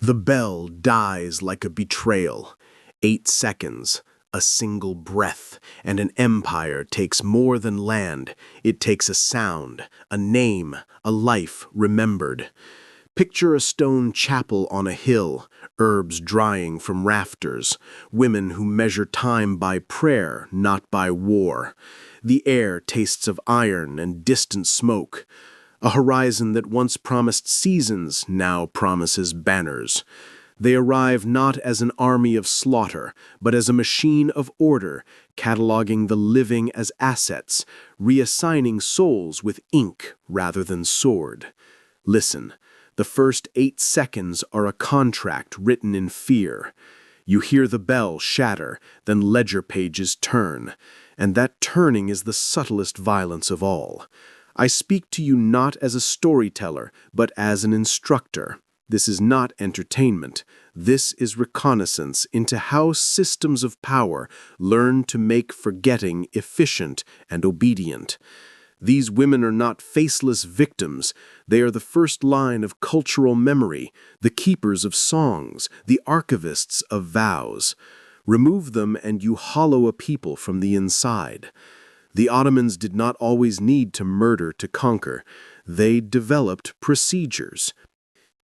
The bell dies like a betrayal. 8 seconds, a single breath, and an empire takes more than land. It takes a sound, a name, a life remembered. Picture a stone chapel on a hill, herbs drying from rafters, women who measure time by prayer, not by war. The air tastes of iron and distant smoke. A horizon that once promised seasons now promises banners. They arrive not as an army of slaughter, but as a machine of order, cataloging the living as assets, reassigning souls with ink rather than sword. Listen, the first 8 seconds are a contract written in fear. You hear the bell shatter, then ledger pages turn, and that turning is the subtlest violence of all. I speak to you not as a storyteller, but as an instructor. This is not entertainment. This is reconnaissance into how systems of power learn to make forgetting efficient and obedient. These women are not faceless victims. They are the first line of cultural memory, the keepers of songs, the archivists of vows. Remove them and you hollow a people from the inside. The Ottomans did not always need to murder to conquer. They developed procedures.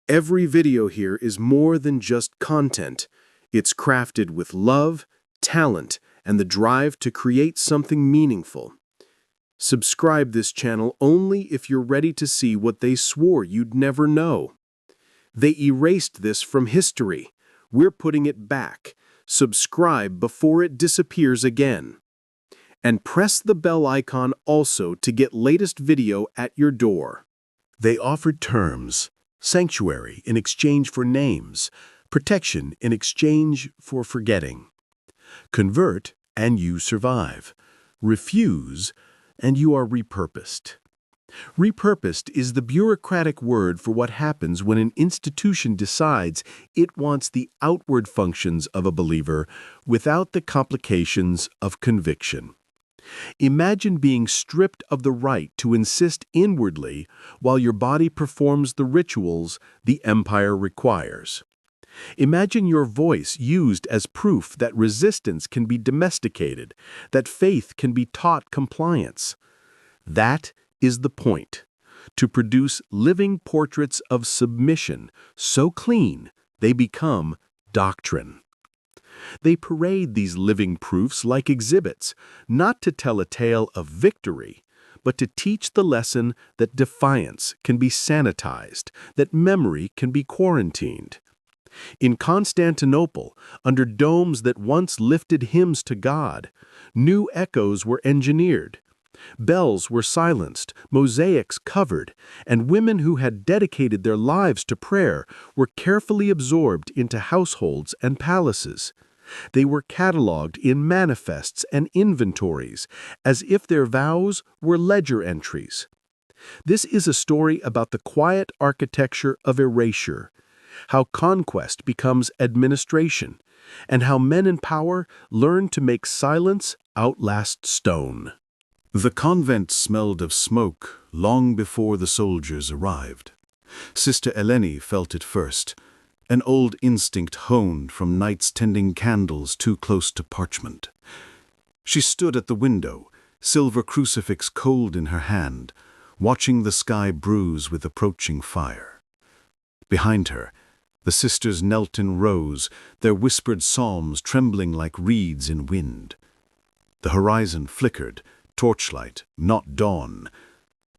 Every video here is more than just content. It's crafted with love, talent, and the drive to create something meaningful. Subscribe this channel only if you're ready to see what they swore you'd never know. They erased this from history. We're putting it back. Subscribe before it disappears again. And press the bell icon also to get latest video at your door. They offered terms, sanctuary in exchange for names, protection in exchange for forgetting. Convert and you survive. Refuse and you are repurposed. Repurposed is the bureaucratic word for what happens when an institution decides it wants the outward functions of a believer without the complications of conviction. Imagine being stripped of the right to insist inwardly while your body performs the rituals the empire requires. Imagine your voice used as proof that resistance can be domesticated, that faith can be taught compliance. That is the point, to produce living portraits of submission so clean they become doctrine. They parade these living proofs like exhibits, not to tell a tale of victory, but to teach the lesson that defiance can be sanitized, that memory can be quarantined. In Constantinople, under domes that once lifted hymns to God, new echoes were engineered. Bells were silenced, mosaics covered, and women who had dedicated their lives to prayer were carefully absorbed into households and palaces. They were catalogued in manifests and inventories, as if their vows were ledger entries. This is a story about the quiet architecture of erasure, how conquest becomes administration, and how men in power learn to make silence outlast stone. The convent smelled of smoke long before the soldiers arrived. Sister Eleni felt it first, an old instinct honed from nights tending candles too close to parchment. She stood at the window, silver crucifix cold in her hand, watching the sky bruise with approaching fire. Behind her, the sisters knelt in rows, their whispered psalms trembling like reeds in wind. The horizon flickered, torchlight, not dawn.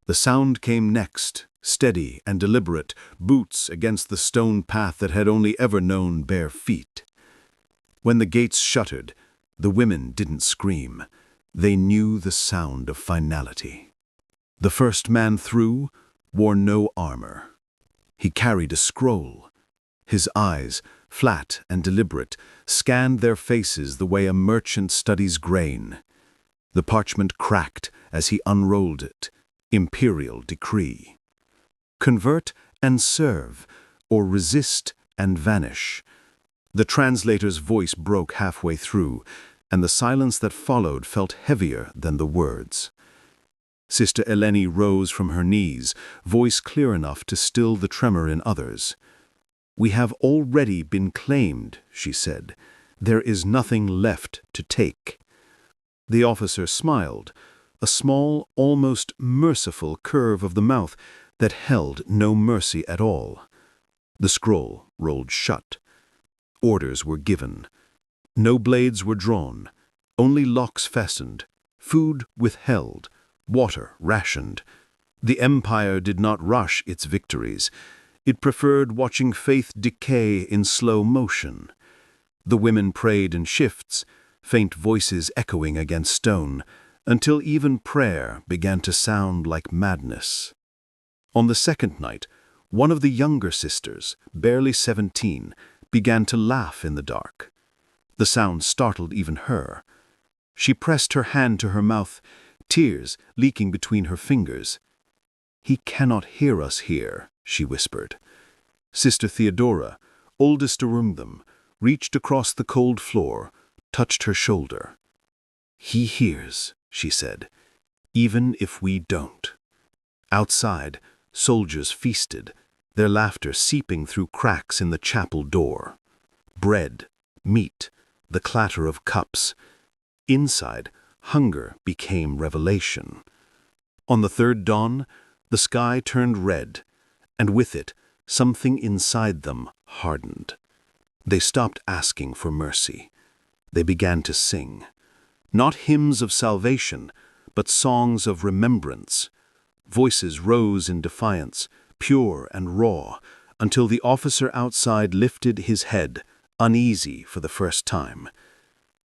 The sound came next, steady and deliberate, boots against the stone path that had only ever known bare feet. When the gates shuttered, the women didn't scream. They knew the sound of finality. The first man through wore no armor. He carried a scroll. His eyes, flat and deliberate, scanned their faces the way a merchant studies grain. The parchment cracked as he unrolled it. Imperial decree. Convert and serve, or resist and vanish. The translator's voice broke halfway through, and the silence that followed felt heavier than the words. Sister Eleni rose from her knees, voice clear enough to still the tremor in others. "We have already been claimed," she said. "There is nothing left to take." The officer smiled, a small, almost merciful curve of the mouth that held no mercy at all. The scroll rolled shut. Orders were given. No blades were drawn, only locks fastened, food withheld, water rationed. The empire did not rush its victories. It preferred watching faith decay in slow motion. The women prayed in shifts, faint voices echoing against stone, until even prayer began to sound like madness. On the second night, one of the younger sisters, barely 17, began to laugh in the dark. The sound startled even her. She pressed her hand to her mouth, tears leaking between her fingers. "He cannot hear us here," she whispered. Sister Theodora, oldest among them, reached across the cold floor, touched her shoulder. "He hears," she said, "even if we don't." Outside, soldiers feasted, their laughter seeping through cracks in the chapel door. Bread, meat, the clatter of cups. Inside, hunger became revelation. On the third dawn, the sky turned red, and with it, something inside them hardened. They stopped asking for mercy. They began to sing. Not hymns of salvation, but songs of remembrance. Voices rose in defiance, pure and raw, until the officer outside lifted his head, uneasy for the first time.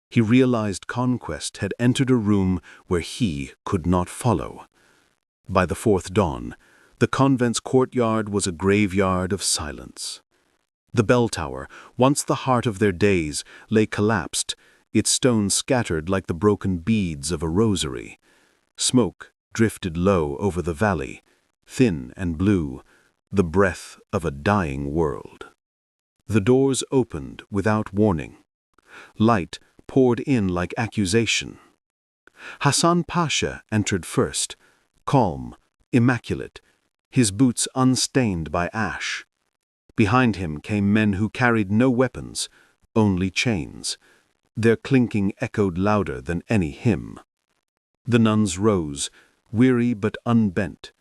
He realized conquest had entered a room where he could not follow. By the fourth dawn, the convent's courtyard was a graveyard of silence. The bell tower, once the heart of their days, lay collapsed, its stones scattered like the broken beads of a rosary. Smoke drifted low over the valley, thin and blue, the breath of a dying world. The doors opened without warning. Light poured in like accusation. Hassan Pasha entered first, calm, immaculate, his boots unstained by ash. Behind him came men who carried no weapons, only chains. Their clinking echoed louder than any hymn. The nuns rose, weary but unbent.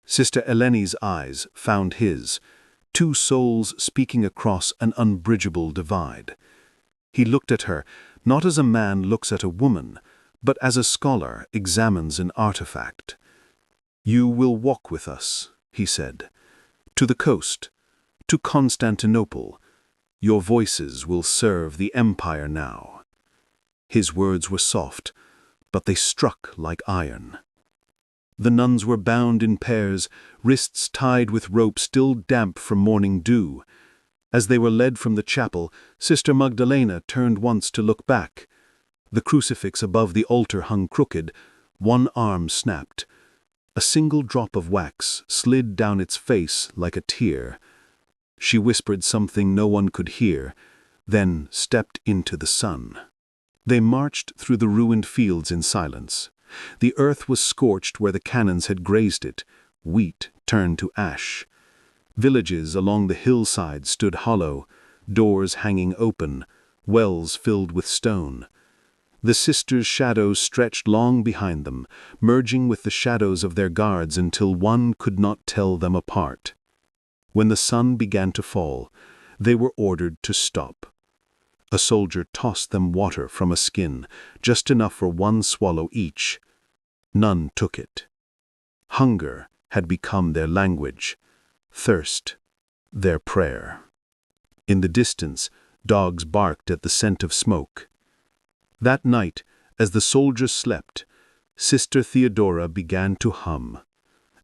Sister Eleni's eyes found his, two souls speaking across an unbridgeable divide. He looked at her, not as a man looks at a woman, but as a scholar examines an artifact. "You will walk with us," he said, "to the coast, to Constantinople. Your voices will serve the empire now." His words were soft, but they struck like iron. The nuns were bound in pairs, wrists tied with rope still damp from morning dew. As they were led from the chapel, Sister Magdalena turned once to look back. The crucifix above the altar hung crooked, one arm snapped. A single drop of wax slid down its face like a tear. She whispered something no one could hear, then stepped into the sun. They marched through the ruined fields in silence. The earth was scorched where the cannons had grazed it. Wheat turned to ash. Villages along the hillside stood hollow, doors hanging open, wells filled with stone. The sisters' shadows stretched long behind them, merging with the shadows of their guards until one could not tell them apart. When the sun began to fall, they were ordered to stop. A soldier tossed them water from a skin, just enough for one swallow each. None took it. Hunger had become their language, thirst their prayer. In the distance, dogs barked at the scent of smoke. That night, as the soldiers slept, Sister Theodora began to hum.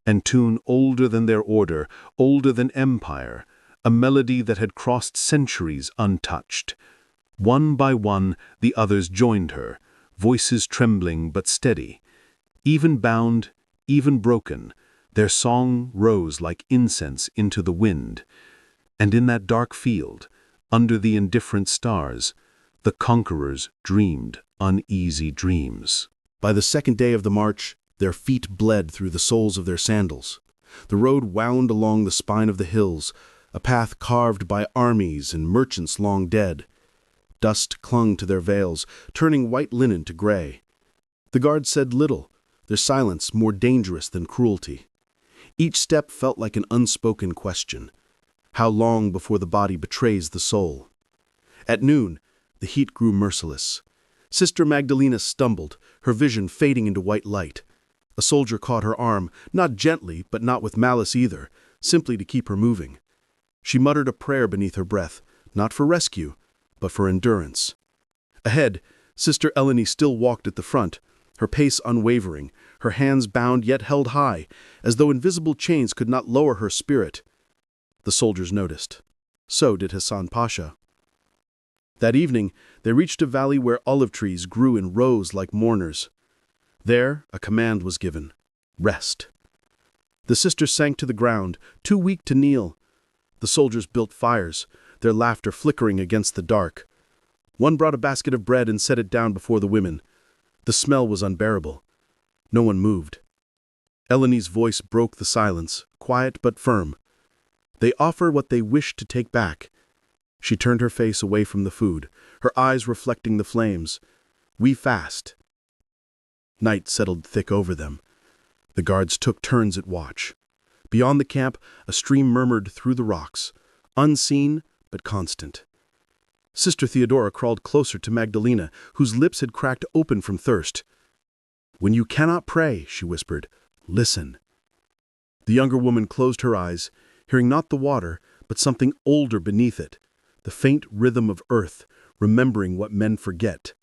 An tune older than their order, older than empire, a melody that had crossed centuries untouched. One by one, the others joined her, voices trembling but steady. Even bound, even broken, their song rose like incense into the wind. And in that dark field, under the indifferent stars, the conquerors dreamed uneasy dreams. By the second day of the march, their feet bled through the soles of their sandals. The road wound along the spine of the hills, a path carved by armies and merchants long dead. Dust clung to their veils, turning white linen to gray. The guards said little, their silence more dangerous than cruelty. Each step felt like an unspoken question. How long before the body betrays the soul? At noon, the heat grew merciless. Sister Magdalena stumbled, her vision fading into white light. A soldier caught her arm, not gently, but not with malice either, simply to keep her moving. She muttered a prayer beneath her breath, not for rescue, but for endurance. Ahead, Sister Eleni still walked at the front, her pace unwavering, her hands bound yet held high, as though invisible chains could not lower her spirit. The soldiers noticed. So did Hassan Pasha. That evening, they reached a valley where olive trees grew in rows like mourners. There, a command was given: rest. The sisters sank to the ground, too weak to kneel. The soldiers built fires, their laughter flickering against the dark. One brought a basket of bread and set it down before the women. The smell was unbearable. No one moved. Eleni's voice broke the silence, quiet but firm. They offer what they wish to take back. She turned her face away from the food, her eyes reflecting the flames. We fast. Night settled thick over them. The guards took turns at watch. Beyond the camp, a stream murmured through the rocks, unseen but constant. Sister Theodora crawled closer to Magdalena, whose lips had cracked open from thirst. "When you cannot pray," she whispered, "listen." The younger woman closed her eyes, hearing not the water, but something older beneath it, the faint rhythm of earth, remembering what men forget.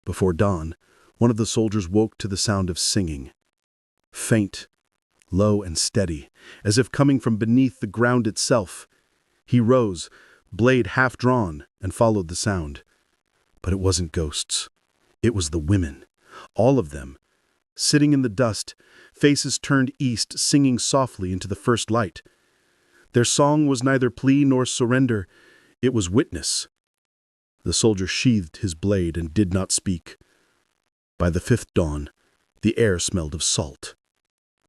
Before dawn, one of the soldiers woke to the sound of singing. Faint, low and steady, as if coming from beneath the ground itself. He rose, blade half drawn, and followed the sound. But it wasn't ghosts. It was the women, all of them, sitting in the dust, faces turned east, singing softly into the first light. Their song was neither plea nor surrender, it was witness. The soldier sheathed his blade and did not speak. By the fifth dawn, the air smelled of salt.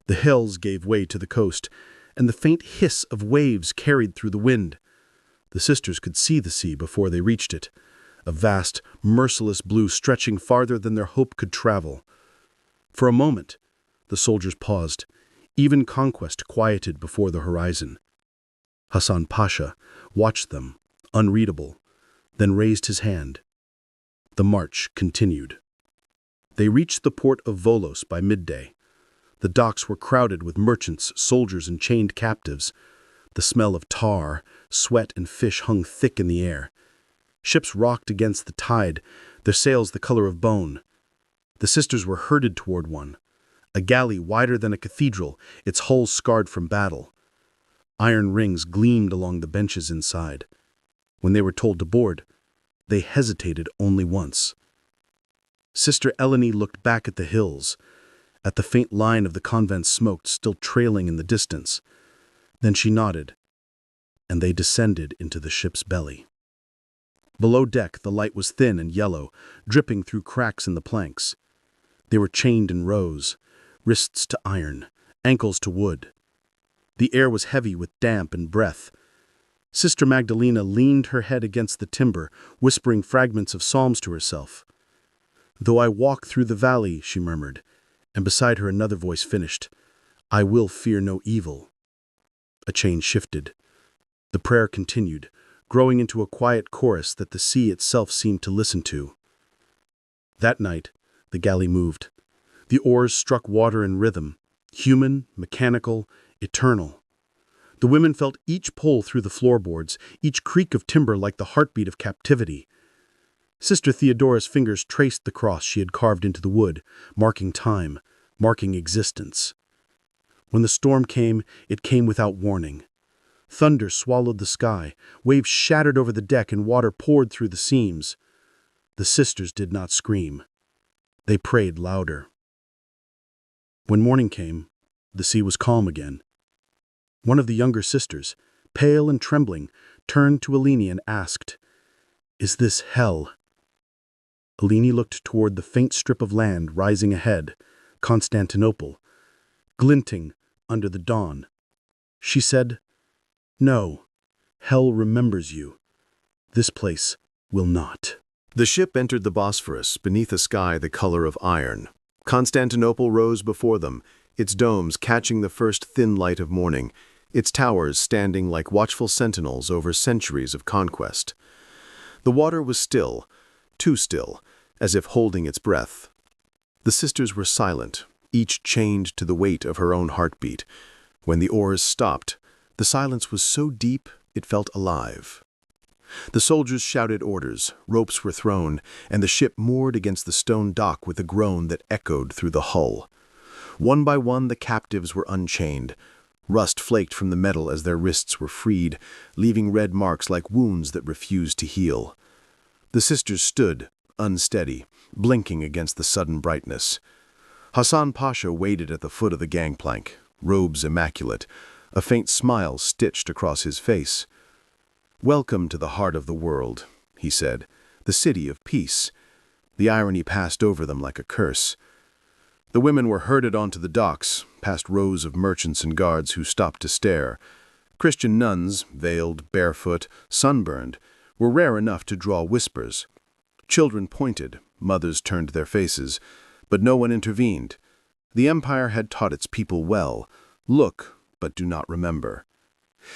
The hills gave way to the coast, and the faint hiss of waves carried through the wind. The sisters could see the sea before they reached it, a vast, merciless blue stretching farther than their hope could travel. For a moment, the soldiers paused. Even conquest quieted before the horizon. Hassan Pasha watched them, unreadable, then raised his hand. The march continued. They reached the port of Volos by midday. The docks were crowded with merchants, soldiers, and chained captives. The smell of tar, sweat, and fish hung thick in the air. Ships rocked against the tide, their sails the color of bone. The sisters were herded toward one, a galley wider than a cathedral, its hull scarred from battle. Iron rings gleamed along the benches inside. When they were told to board, they hesitated only once. Sister Eleni looked back at the hills, at the faint line of the convent smoke still trailing in the distance. Then she nodded, and they descended into the ship's belly. Below deck, the light was thin and yellow, dripping through cracks in the planks. They were chained in rows, wrists to iron, ankles to wood. The air was heavy with damp and breath. Sister Magdalena leaned her head against the timber, whispering fragments of psalms to herself. "Though I walk through the valley," she murmured, and beside her another voice finished, "I will fear no evil." A chain shifted. The prayer continued, growing into a quiet chorus that the sea itself seemed to listen to. That night, the galley moved. The oars struck water in rhythm, human, mechanical, eternal. The women felt each pull through the floorboards, each creak of timber like the heartbeat of captivity. Sister Theodora's fingers traced the cross she had carved into the wood, marking time, marking existence. When the storm came, it came without warning. Thunder swallowed the sky, waves shattered over the deck, and water poured through the seams. The sisters did not scream. They prayed louder. When morning came, the sea was calm again. One of the younger sisters, pale and trembling, turned to Eleni and asked, "Is this hell?" Eleni looked toward the faint strip of land rising ahead, Constantinople, glinting under the dawn. She said, No, hell remembers you. This place will not. The ship entered the Bosphorus beneath a sky the color of iron. Constantinople rose before them, its domes catching the first thin light of morning, its towers standing like watchful sentinels over centuries of conquest. The water was still, too still, as if holding its breath. The sisters were silent, each chained to the weight of her own heartbeat. When the oars stopped, the silence was so deep it felt alive. The soldiers shouted orders, ropes were thrown, and the ship moored against the stone dock with a groan that echoed through the hull. One by one the captives were unchained. Rust flaked from the metal as their wrists were freed, leaving red marks like wounds that refused to heal. The sisters stood, unsteady, blinking against the sudden brightness. Hassan Pasha waited at the foot of the gangplank, robes immaculate, a faint smile stitched across his face. "Welcome to the heart of the world," he said, "the city of peace." The irony passed over them like a curse. The women were herded onto the docks, past rows of merchants and guards who stopped to stare. Christian nuns, veiled, barefoot, sunburned, were rare enough to draw whispers. Children pointed, mothers turned their faces, but no one intervened. The empire had taught its people well: look, but do not remember.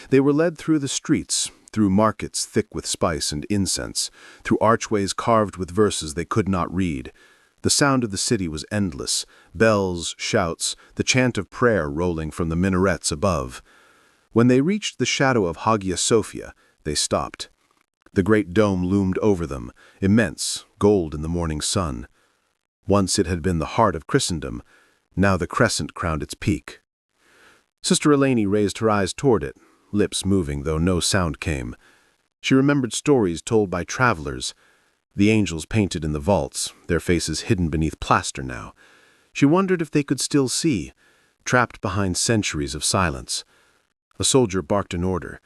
They were led through the streets, through markets thick with spice and incense, through archways carved with verses they could not read. The sound of the city was endless, bells, shouts, the chant of prayer rolling from the minarets above. When they reached the shadow of Hagia Sophia, they stopped. The great dome loomed over them, immense, gold in the morning sun. Once it had been the heart of Christendom, now the crescent crowned its peak. Sister Eleni raised her eyes toward it, lips moving though no sound came. She remembered stories told by travelers, the angels painted in the vaults, their faces hidden beneath plaster now. She wondered if they could still see, trapped behind centuries of silence. A soldier barked an order.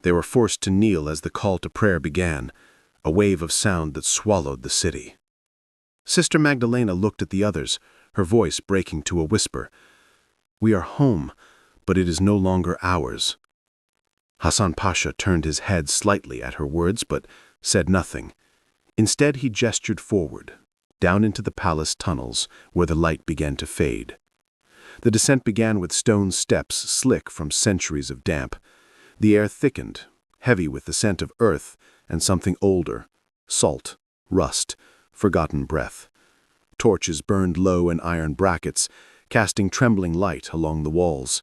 They were forced to kneel as the call to prayer began, a wave of sound that swallowed the city. Sister Magdalena looked at the others, her voice breaking to a whisper. "We are home, but it is no longer ours." Hassan Pasha turned his head slightly at her words, but said nothing. Instead he gestured forward, down into the palace tunnels, where the light began to fade. The descent began with stone steps slick from centuries of damp. The air thickened, heavy with the scent of earth and something older, salt, rust, forgotten breath. Torches burned low in iron brackets, casting trembling light along the walls.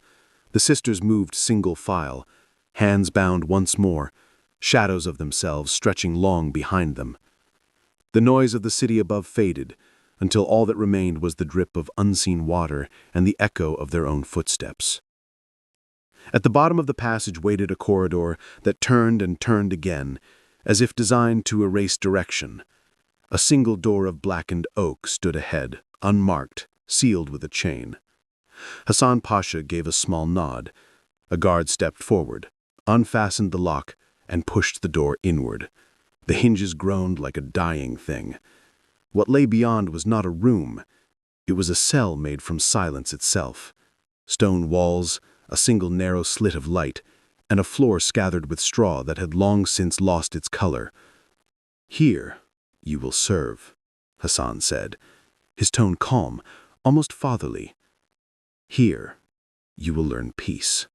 The sisters moved single file, hands bound once more, shadows of themselves stretching long behind them. The noise of the city above faded, until all that remained was the drip of unseen water and the echo of their own footsteps. At the bottom of the passage waited a corridor that turned and turned again, as if designed to erase direction. A single door of blackened oak stood ahead, unmarked, sealed with a chain. Hassan Pasha gave a small nod. A guard stepped forward, unfastened the lock, and pushed the door inward. The hinges groaned like a dying thing. What lay beyond was not a room. It was a cell made from silence itself. Stone walls, a single narrow slit of light, and a floor scattered with straw that had long since lost its color. "Here you will serve," Hassan said, his tone calm, almost fatherly. "Here you will learn peace."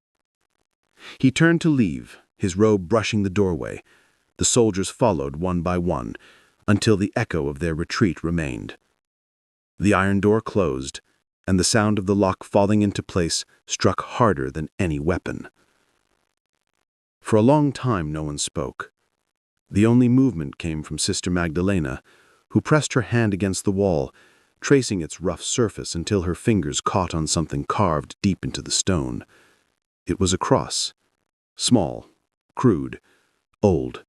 He turned to leave, his robe brushing the doorway. The soldiers followed one by one, until the echo of their retreat remained. The iron door closed, and the sound of the lock falling into place struck harder than any weapon. For a long time no one spoke. The only movement came from Sister Magdalena, who pressed her hand against the wall, tracing its rough surface until her fingers caught on something carved deep into the stone. It was a cross, small, crude, old.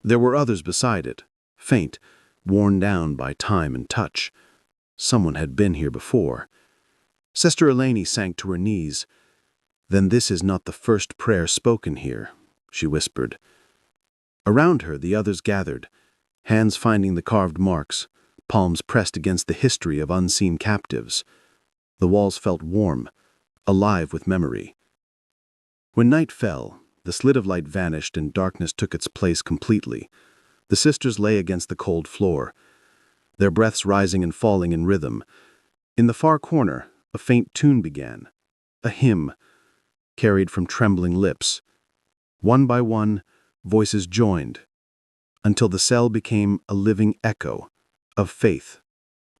There were others beside it, faint, worn down by time and touch. Someone had been here before. Sister Eleni sank to her knees. "Then this is not the first prayer spoken here," she whispered. Around her the others gathered, hands finding the carved marks, palms pressed against the history of unseen captives. The walls felt warm, alive with memory. When night fell, The slit of light vanished and darkness took its place completely. The sisters lay against the cold floor, their breaths rising and falling in rhythm. In the far corner, a faint tune began, a hymn, carried from trembling lips. One by one, voices joined, until the cell became a living echo of faith,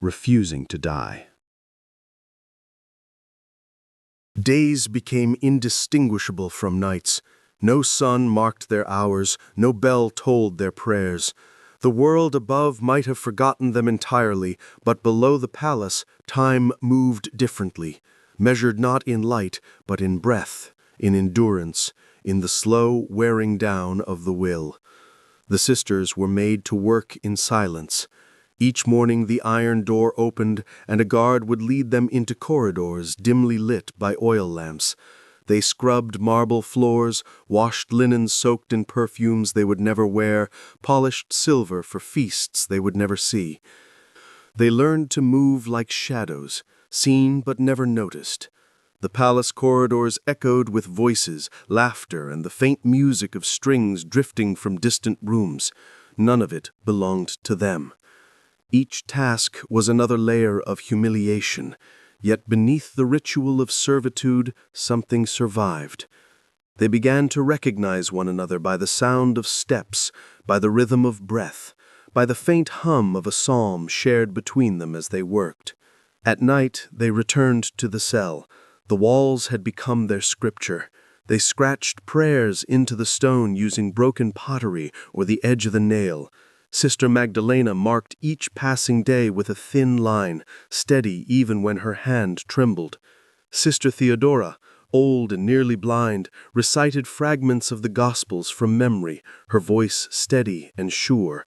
refusing to die. Days became indistinguishable from nights. No sun marked their hours, no bell tolled their prayers. The world above might have forgotten them entirely, but below the palace, time moved differently, measured not in light, but in breath, in endurance, in the slow wearing down of the will. The sisters were made to work in silence. Each morning the iron door opened, and a guard would lead them into corridors dimly lit by oil lamps. They scrubbed marble floors, washed linen soaked in perfumes they would never wear, polished silver for feasts they would never see. They learned to move like shadows, seen but never noticed. The palace corridors echoed with voices, laughter, and the faint music of strings drifting from distant rooms. None of it belonged to them. Each task was another layer of humiliation, yet beneath the ritual of servitude, something survived. They began to recognize one another by the sound of steps, by the rhythm of breath, by the faint hum of a psalm shared between them as they worked. At night, they returned to the cell. The walls had become their scripture. They scratched prayers into the stone using broken pottery or the edge of the nail. Sister Magdalena marked each passing day with a thin line, steady even when her hand trembled. Sister Theodora, old and nearly blind, recited fragments of the Gospels from memory, her voice steady and sure.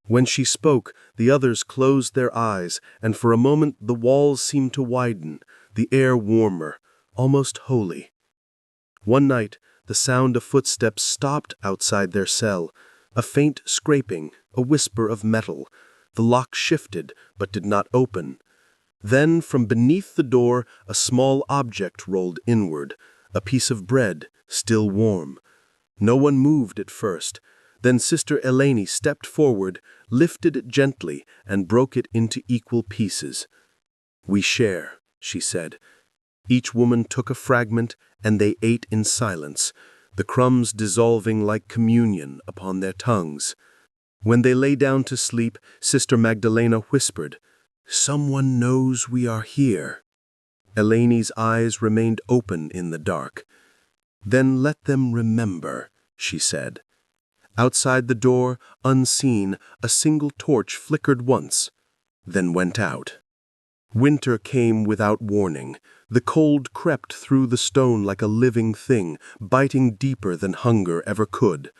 When she spoke, the others closed their eyes, and for a moment the walls seemed to widen, the air warmer, almost holy. One night, the sound of footsteps stopped outside their cell, a faint scraping, a whisper of metal. The lock shifted, but did not open. Then, from beneath the door, a small object rolled inward, a piece of bread, still warm. No one moved at first. Then Sister Eleni stepped forward, lifted it gently, and broke it into equal pieces. "We share," she said. Each woman took a fragment, and they ate in silence, the crumbs dissolving like communion upon their tongues. When they lay down to sleep, Sister Magdalena whispered, "Someone knows we are here." Eleni's eyes remained open in the dark. "Then let them remember," she said. Outside the door, unseen, a single torch flickered once, then went out. Winter came without warning. The cold crept through the stone like a living thing, biting deeper than hunger ever could.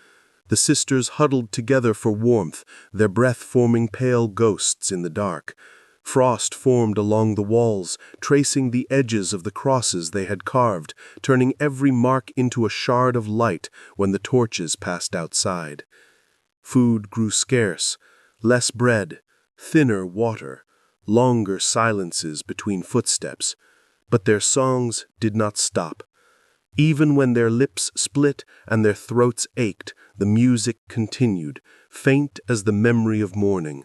The sisters huddled together for warmth, their breath forming pale ghosts in the dark. Frost formed along the walls, tracing the edges of the crosses they had carved, turning every mark into a shard of light when the torches passed outside. Food grew scarce, less bread, thinner water, longer silences between footsteps, but their songs did not stop. Even when their lips split and their throats ached, the music continued, faint as the memory of morning.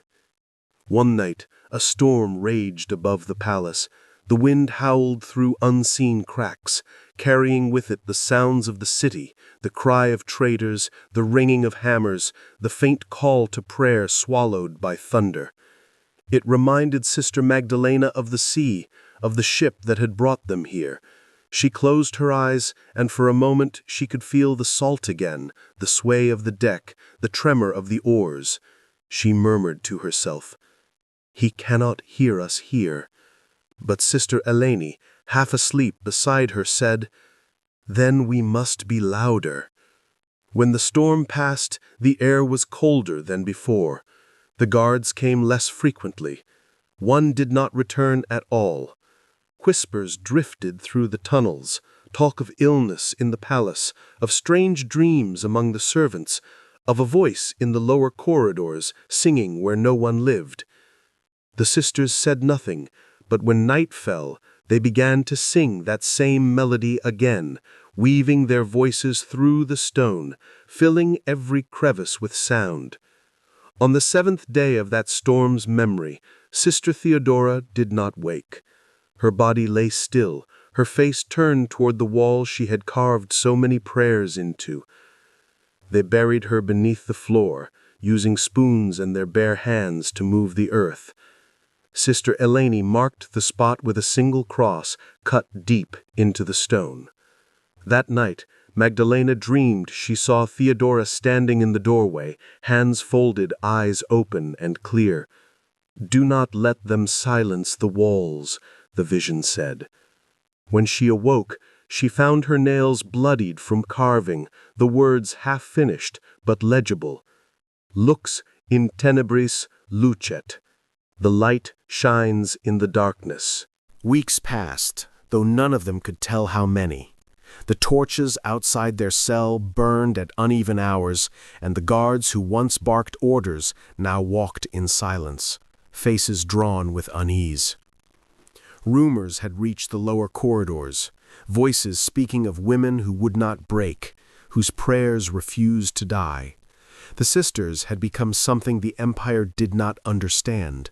One night, a storm raged above the palace. The wind howled through unseen cracks, carrying with it the sounds of the city, the cry of traders, the ringing of hammers, the faint call to prayer swallowed by thunder. It reminded Sister Magdalena of the sea, of the ship that had brought them here. She closed her eyes, and for a moment she could feel the salt again, the sway of the deck, the tremor of the oars. She murmured to herself, "He cannot hear us here." But Sister Eleni, half asleep beside her, said, "Then we must be louder." When the storm passed, the air was colder than before. The guards came less frequently. One did not return at all. Whispers drifted through the tunnels, talk of illness in the palace, of strange dreams among the servants, of a voice in the lower corridors singing where no one lived. The sisters said nothing, but when night fell, they began to sing that same melody again, weaving their voices through the stone, filling every crevice with sound. On the 7th day of that storm's memory, Sister Theodora did not wake. Her body lay still, her face turned toward the wall she had carved so many prayers into. They buried her beneath the floor, using spoons and their bare hands to move the earth. Sister Eleni marked the spot with a single cross cut deep into the stone. That night, Magdalena dreamed she saw Theodora standing in the doorway, hands folded, eyes open and clear. "Do not let them silence the walls," the vision said. When she awoke, she found her nails bloodied from carving, the words half finished but legible. "Lux in tenebris lucet." The light shines in the darkness. Weeks passed, though none of them could tell how many. The torches outside their cell burned at uneven hours, and the guards who once barked orders now walked in silence, faces drawn with unease. Rumors had reached the lower corridors, voices speaking of women who would not break, whose prayers refused to die. The sisters had become something the empire did not understand.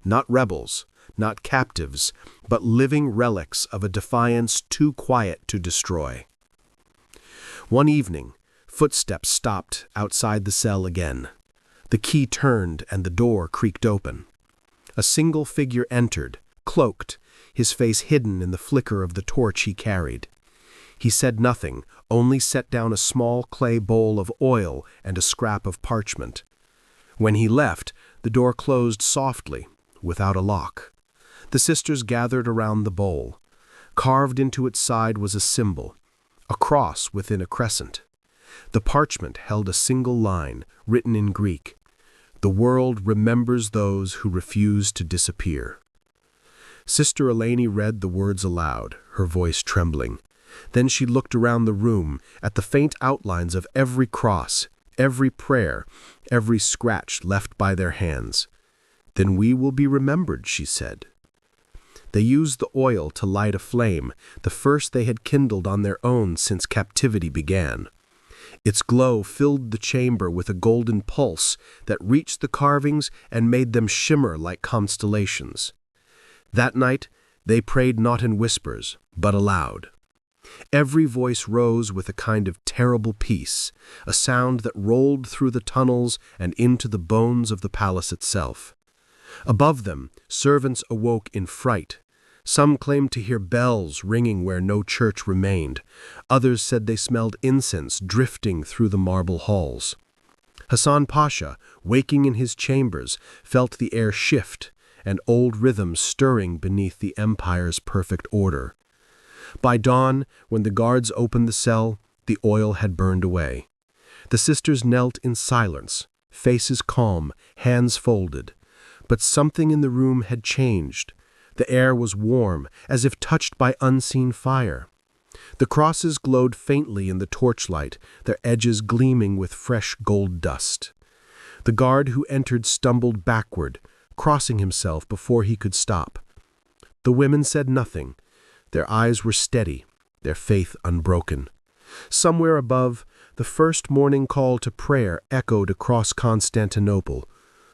Not rebels, not captives, but living relics of a defiance too quiet to destroy. One evening, footsteps stopped outside the cell again. The key turned and the door creaked open. A single figure entered, cloaked, his face hidden in the flicker of the torch he carried. He said nothing, only set down a small clay bowl of oil and a scrap of parchment. When he left, the door closed softly, without a lock. The sisters gathered around the bowl. Carved into its side was a symbol, a cross within a crescent. The parchment held a single line, written in Greek: "The world remembers those who refuse to disappear." Sister Eleni read the words aloud, her voice trembling. Then she looked around the room at the faint outlines of every cross, every prayer, every scratch left by their hands. "Then we will be remembered," she said. They used the oil to light a flame, the first they had kindled on their own since captivity began. Its glow filled the chamber with a golden pulse that reached the carvings and made them shimmer like constellations. That night, they prayed not in whispers, but aloud. Every voice rose with a kind of terrible peace, a sound that rolled through the tunnels and into the bones of the palace itself. Above them, servants awoke in fright. Some claimed to hear bells ringing where no church remained. Others said they smelled incense drifting through the marble halls. Hassan Pasha, waking in his chambers, felt the air shift and old rhythms stirring beneath the empire's perfect order. By dawn, when the guards opened the cell, the oil had burned away. The sisters knelt in silence, faces calm, hands folded. But something in the room had changed. The air was warm, as if touched by unseen fire. The crosses glowed faintly in the torchlight, their edges gleaming with fresh gold dust. The guard who entered stumbled backward, crossing himself before he could stop. The women said nothing. Their eyes were steady, their faith unbroken. Somewhere above, the first morning call to prayer echoed across Constantinople,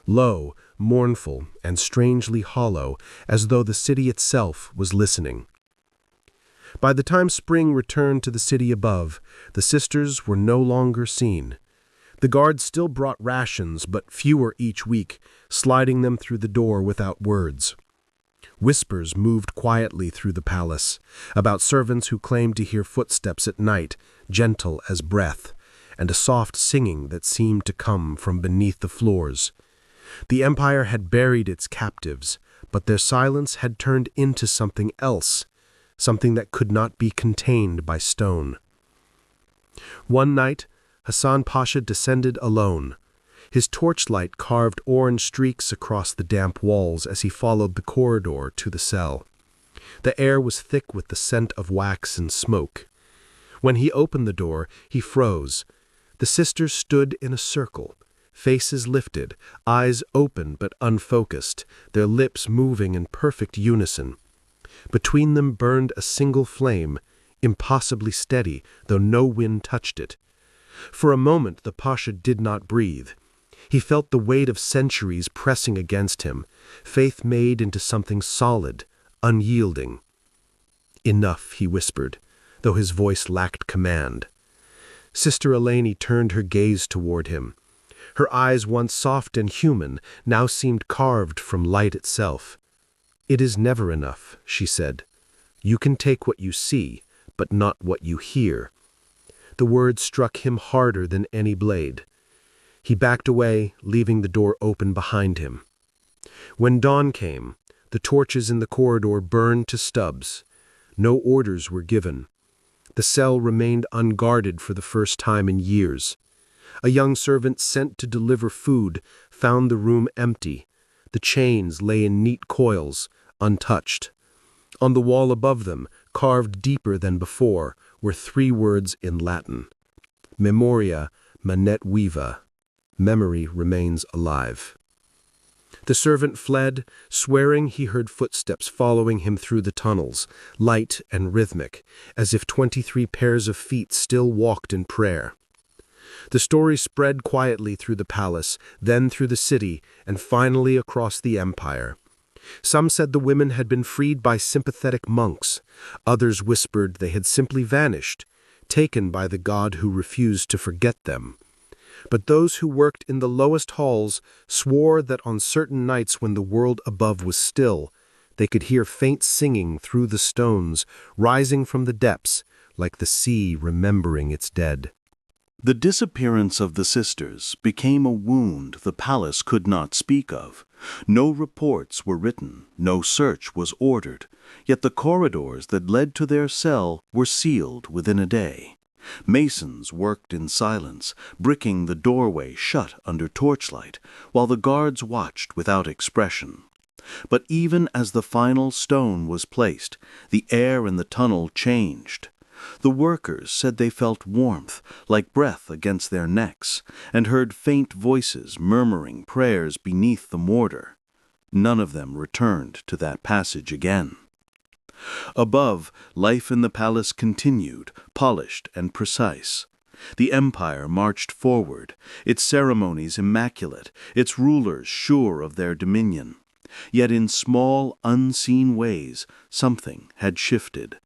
low, mournful, and strangely hollow, as though the city itself was listening. By the time spring returned to the city above, the sisters were no longer seen. The guards still brought rations, but fewer each week, sliding them through the door without words. Whispers moved quietly through the palace, about servants who claimed to hear footsteps at night, gentle as breath, and a soft singing that seemed to come from beneath the floors. The empire had buried its captives, but their silence had turned into something else, something that could not be contained by stone. One night, Hassan Pasha descended alone. His torchlight carved orange streaks across the damp walls as he followed the corridor to the cell. The air was thick with the scent of wax and smoke. When he opened the door, he froze. The sisters stood in a circle, faces lifted, eyes open but unfocused, their lips moving in perfect unison. Between them burned a single flame, impossibly steady, though no wind touched it. For a moment the Pasha did not breathe. He felt the weight of centuries pressing against him, faith made into something solid, unyielding. "Enough," he whispered, though his voice lacked command. Sister Eleni turned her gaze toward him. Her eyes, once soft and human, now seemed carved from light itself. "It is never enough," she said. "You can take what you see, but not what you hear." The words struck him harder than any blade. He backed away, leaving the door open behind him. When dawn came, the torches in the corridor burned to stubs. No orders were given. The cell remained unguarded for the first time in years. A young servant sent to deliver food found the room empty. The chains lay in neat coils, untouched. On the wall above them, carved deeper than before, were 3 words in Latin: Memoria manet viva. Memory remains alive. The servant fled, swearing he heard footsteps following him through the tunnels, light and rhythmic, as if 23 pairs of feet still walked in prayer. The story spread quietly through the palace, then through the city, and finally across the empire. Some said the women had been freed by sympathetic monks. Others whispered they had simply vanished, taken by the god who refused to forget them. But those who worked in the lowest halls swore that on certain nights when the world above was still, they could hear faint singing through the stones, rising from the depths, like the sea remembering its dead. The disappearance of the sisters became a wound the palace could not speak of. No reports were written, no search was ordered, yet the corridors that led to their cell were sealed within a day. Masons worked in silence, bricking the doorway shut under torchlight, while the guards watched without expression. But even as the final stone was placed, the air in the tunnel changed. The workers said they felt warmth, like breath against their necks, and heard faint voices murmuring prayers beneath the mortar. None of them returned to that passage again. Above, life in the palace continued, polished and precise. The empire marched forward, its ceremonies immaculate, its rulers sure of their dominion. Yet in small, unseen ways, something had shifted.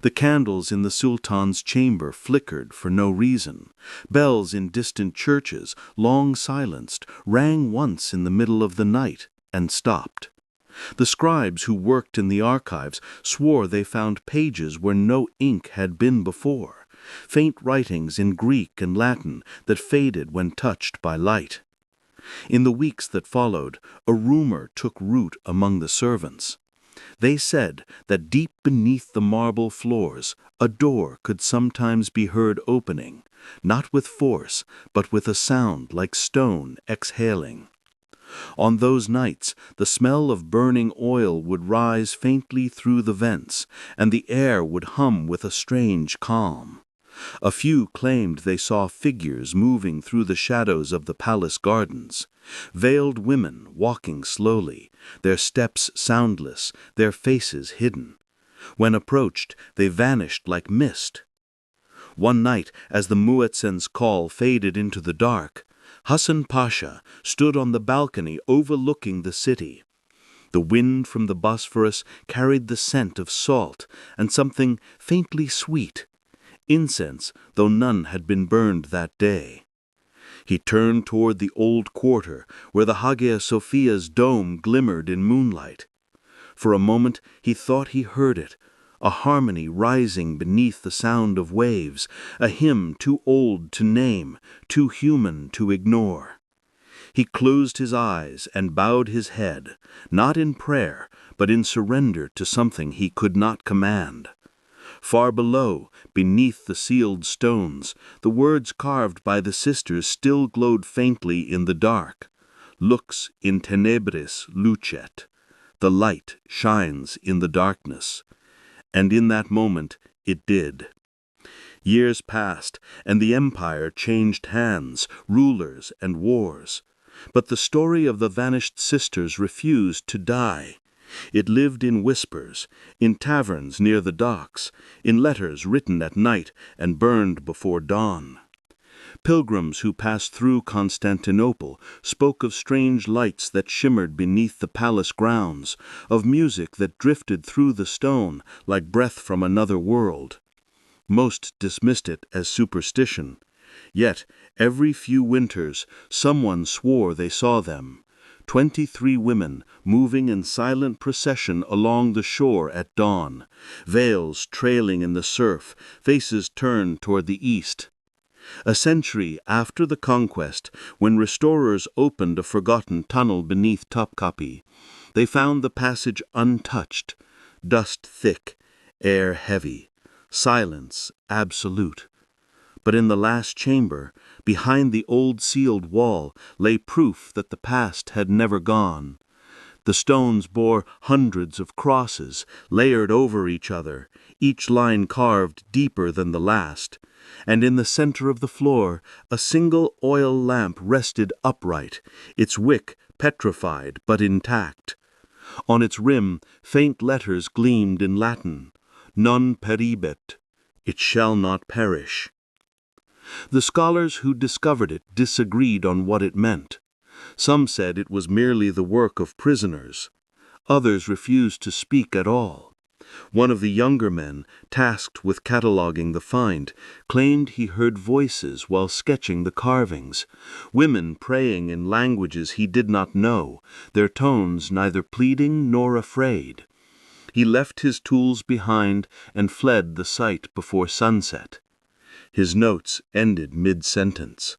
The candles in the Sultan's chamber flickered for no reason. Bells in distant churches, long silenced, rang once in the middle of the night and stopped. The scribes who worked in the archives swore they found pages where no ink had been before, faint writings in Greek and Latin that faded when touched by light. In the weeks that followed, a rumor took root among the servants. They said that deep beneath the marble floors, a door could sometimes be heard opening, not with force, but with a sound like stone exhaling. On those nights, the smell of burning oil would rise faintly through the vents, and the air would hum with a strange calm. A few claimed they saw figures moving through the shadows of the palace gardens, veiled women walking slowly, their steps soundless, their faces hidden. When approached, they vanished like mist. One night, as the muezzin's call faded into the dark, Hassan Pasha stood on the balcony overlooking the city. The wind from the Bosphorus carried the scent of salt and something faintly sweet, incense, though none had been burned that day. He turned toward the old quarter, where the Hagia Sophia's dome glimmered in moonlight. For a moment he thought he heard it, a harmony rising beneath the sound of waves, a hymn too old to name, too human to ignore. He closed his eyes and bowed his head, not in prayer, but in surrender to something he could not command. Far below, beneath the sealed stones, the words carved by the sisters still glowed faintly in the dark. Lux in tenebris lucet. The light shines in the darkness. And in that moment, it did. Years passed, and the empire changed hands, rulers, and wars. But the story of the vanished sisters refused to die. It lived in whispers, in taverns near the docks, in letters written at night and burned before dawn. Pilgrims who passed through Constantinople spoke of strange lights that shimmered beneath the palace grounds, of music that drifted through the stone like breath from another world. Most dismissed it as superstition. Yet, every few winters, someone swore they saw them. 23 women moving in silent procession along the shore at dawn, veils trailing in the surf, faces turned toward the east. A century after the conquest, when restorers opened a forgotten tunnel beneath Topkapi, they found the passage untouched, dust thick, air heavy, silence absolute. But in the last chamber, behind the old sealed wall, lay proof that the past had never gone. The stones bore hundreds of crosses, layered over each other, each line carved deeper than the last. And in the center of the floor, a single oil lamp rested upright, its wick petrified but intact. On its rim, faint letters gleamed in Latin, Non peribet, it shall not perish. The scholars who discovered it disagreed on what it meant. Some said it was merely the work of prisoners. Others refused to speak at all. One of the younger men, tasked with cataloging the find, claimed he heard voices while sketching the carvings, women praying in languages he did not know, their tones neither pleading nor afraid. He left his tools behind and fled the site before sunset. His notes ended mid-sentence.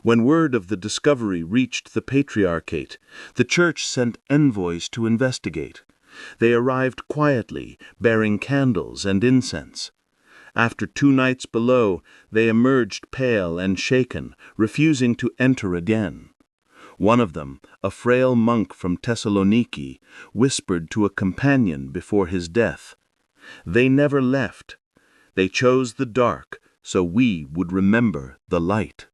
When word of the discovery reached the Patriarchate, the Church sent envoys to investigate. They arrived quietly, bearing candles and incense. After 2 nights below, they emerged pale and shaken, refusing to enter again. One of them, a frail monk from Thessaloniki, whispered to a companion before his death, "They never left. They chose the dark, so we would remember the light."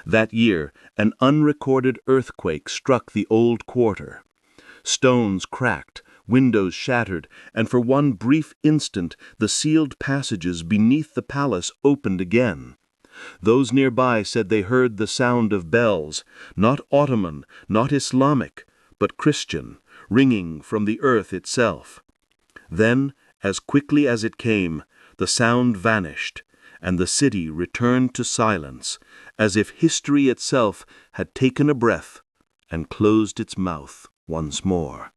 That year, an unrecorded earthquake struck the old quarter. Stones cracked, windows shattered, and for one brief instant the sealed passages beneath the palace opened again. Those nearby said they heard the sound of bells, not Ottoman, not Islamic, but Christian, ringing from the earth itself. Then, as quickly as it came, the sound vanished, and the city returned to silence, as if history itself had taken a breath and closed its mouth once more.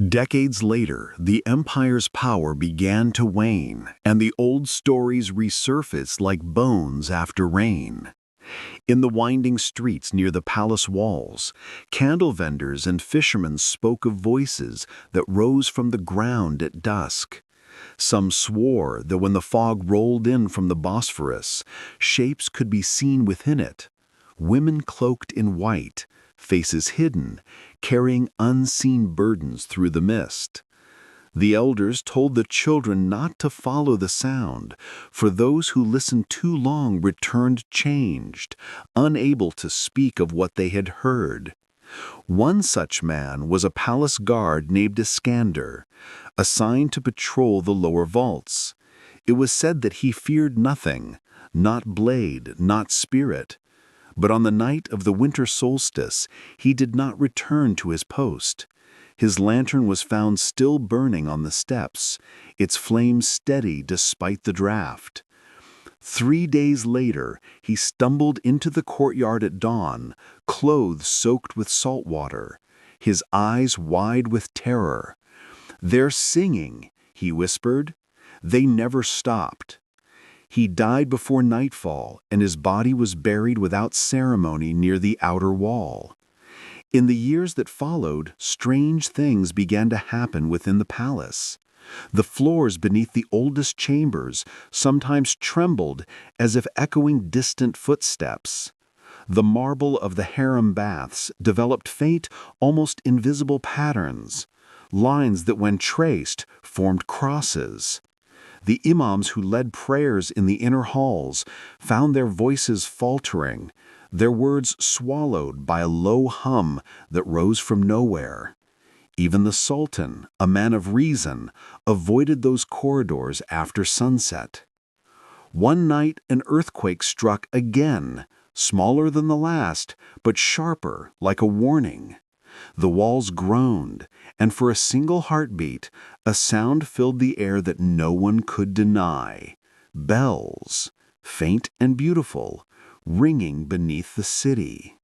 Decades later, the empire's power began to wane, and the old stories resurfaced like bones after rain. In the winding streets near the palace walls, candle vendors and fishermen spoke of voices that rose from the ground at dusk. Some swore that when the fog rolled in from the Bosphorus, shapes could be seen within it, women cloaked in white, faces hidden, carrying unseen burdens through the mist. The elders told the children not to follow the sound, for those who listened too long returned changed, unable to speak of what they had heard. One such man was a palace guard named Iskander, assigned to patrol the lower vaults. It was said that he feared nothing, not blade, not spirit. But on the night of the winter solstice, he did not return to his post. His lantern was found still burning on the steps, its flame steady despite the draft. 3 days later, he stumbled into the courtyard at dawn, clothes soaked with salt water, his eyes wide with terror. "They're singing," he whispered. "They never stopped." He died before nightfall, and his body was buried without ceremony near the outer wall. In the years that followed, strange things began to happen within the palace. The floors beneath the oldest chambers sometimes trembled as if echoing distant footsteps. The marble of the harem baths developed faint, almost invisible patterns, lines that when traced formed crosses. The imams who led prayers in the inner halls found their voices faltering, their words swallowed by a low hum that rose from nowhere. Even the Sultan, a man of reason, avoided those corridors after sunset. One night an earthquake struck again, smaller than the last, but sharper, like a warning. The walls groaned, and for a single heartbeat, a sound filled the air that no one could deny. Bells, faint and beautiful, ringing beneath the city.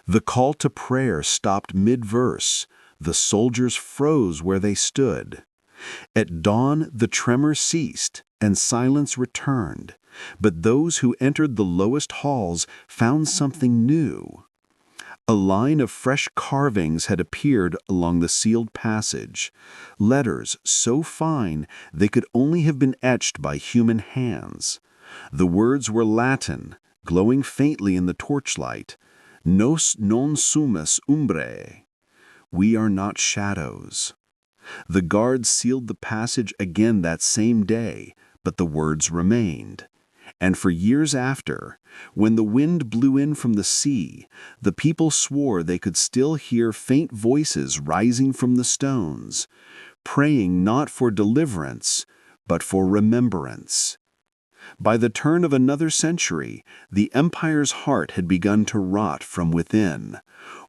The call to prayer stopped mid-verse. The soldiers froze where they stood. At dawn, the tremor ceased, and silence returned. But those who entered the lowest halls found something new. A line of fresh carvings had appeared along the sealed passage, letters so fine they could only have been etched by human hands. The words were Latin, glowing faintly in the torchlight. Nos non sumus umbrae. We are not shadows. The guards sealed the passage again that same day, but the words remained. And for years after, when the wind blew in from the sea, the people swore they could still hear faint voices rising from the stones, praying not for deliverance, but for remembrance. By the turn of another century, the empire's heart had begun to rot from within.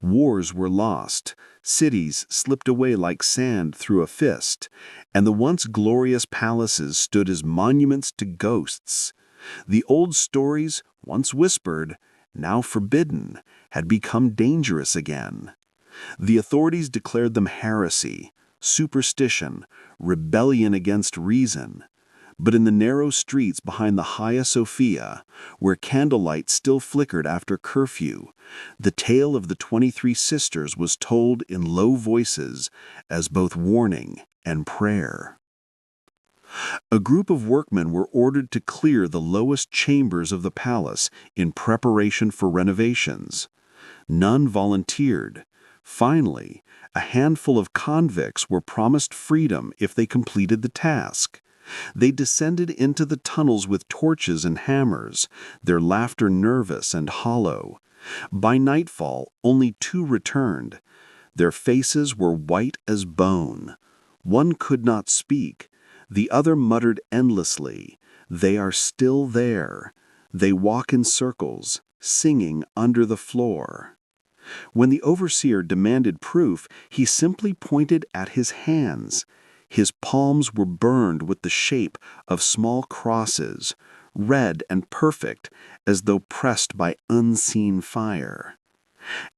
Wars were lost, cities slipped away like sand through a fist, and the once glorious palaces stood as monuments to ghosts. The old stories, once whispered, now forbidden, had become dangerous again. The authorities declared them heresy, superstition, rebellion against reason. But in the narrow streets behind the Hagia Sophia, where candlelight still flickered after curfew, the tale of the 23 sisters was told in low voices as both warning and prayer. A group of workmen were ordered to clear the lowest chambers of the palace in preparation for renovations. None volunteered. Finally, a handful of convicts were promised freedom if they completed the task. They descended into the tunnels with torches and hammers, their laughter nervous and hollow. By nightfall, only 2 returned. Their faces were white as bone. One could not speak. The other muttered endlessly, "They are still there. They walk in circles, singing under the floor." When the overseer demanded proof, he simply pointed at his hands. His palms were burned with the shape of small crosses, red and perfect as though pressed by unseen fire.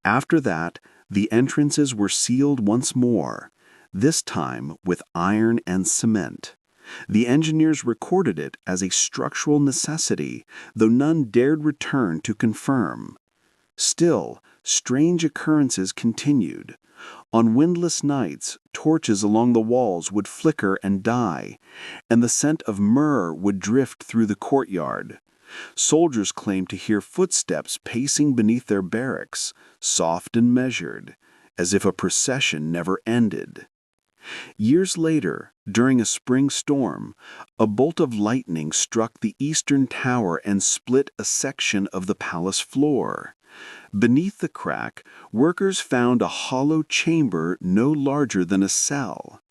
After that, the entrances were sealed once more, this time with iron and cement. The engineers recorded it as a structural necessity, though none dared return to confirm. Still, strange occurrences continued. On windless nights, torches along the walls would flicker and die, and the scent of myrrh would drift through the courtyard. Soldiers claimed to hear footsteps pacing beneath their barracks, soft and measured, as if a procession never ended. Years later, during a spring storm, a bolt of lightning struck the eastern tower and split a section of the palace floor. Beneath the crack, workers found a hollow chamber no larger than a cell.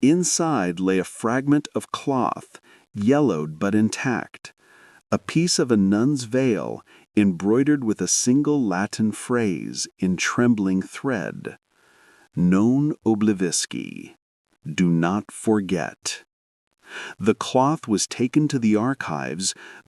Inside lay a fragment of cloth, yellowed but intact, a piece of a nun's veil embroidered with a single Latin phrase in trembling thread. Non oblivisci. Do not forget. The cloth was taken to the archives,